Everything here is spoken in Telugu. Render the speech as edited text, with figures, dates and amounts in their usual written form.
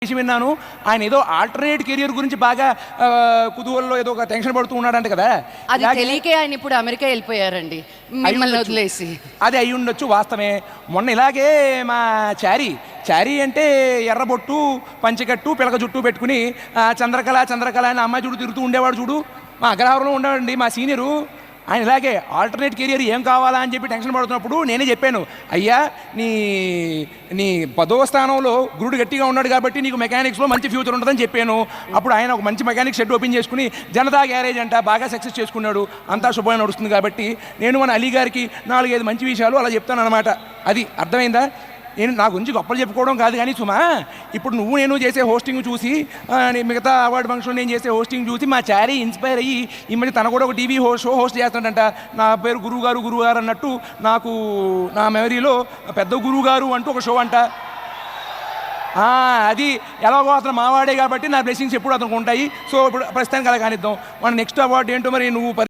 విన్నాను ఆయన ఏదో ఆల్టర్నేట్ కెరియర్ గురించి బాగా కుతూహలంలో ఏదో ఒక టెన్షన్ పడుతూ ఉన్నాడంట కదా. అది తెలియకే ఆయన ఇప్పుడు అమెరికా వెళ్ళిపోయారండి మిమ్మల్ని వదిలేసి. అది అయి ఉండొచ్చు, వాస్తవమే. మొన్న ఇలాగే మా చారీ అంటే ఎర్రబొట్టు పంచకట్టు పిలక జుట్టు పెట్టుకుని చంద్రకళ అని అమ్మాయి చూడు తిరుగుతూ ఉండేవాడు. చూడు మా అగ్రహారంలో ఉండేవాడండి మా సీనియరు. ఆయన ఇలాగే ఆల్టర్నేట్ కెరియర్ ఏం కావాలా అని చెప్పి టెన్షన్ పడుతున్నప్పుడు నేనే చెప్పాను, అయ్యా నీ 10వ స్థానంలో గురుడు గట్టిగా ఉన్నాడు కాబట్టి నీకు మెకానిక్స్లో మంచి ఫ్యూచర్ ఉంటుందని చెప్పాను. అప్పుడు ఆయన ఒక మంచి మెకానిక్ షెడ్ ఓపెన్ చేసుకుని జనతా గ్యారేజ్ అంట బాగా సక్సెస్ చేసుకున్నాడు. అంతా శుభ్రంగా నడుస్తుంది కాబట్టి నేను మన అలీ గారికి 4-5 మంచి విషయాలు అలా చెప్తాను అనమాట. అది అర్థమైందా? నేను నా గురించి గొప్పలు చెప్పుకోవడం కాదు కానీ సుమా, ఇప్పుడు నేను చేసే హోస్టింగ్ చూసి మిగతా అవార్డు ఫంక్షన్ నేను చేసే హోస్టింగ్ చూసి మా చారీ ఇన్స్పైర్ అయ్యి ఈ మధ్య తన కూడా ఒక టీవీ షో హోస్ట్ చేస్తాడంట. నా పేరు గురువుగారు అన్నట్టు నాకు నా మెమరీలో పెద్ద గురువుగారు అంటూ ఒక షో అంట. అది ఎలాగో అతను మావాడే కాబట్టి నా బ్లెస్సింగ్స్ ఎప్పుడు అతనికి ఉంటాయి. సో ఇప్పుడు ప్రస్తుతానికి అలా కానిద్దాం. మన నెక్స్ట్ అవార్డు ఏంటో మరి నువ్వు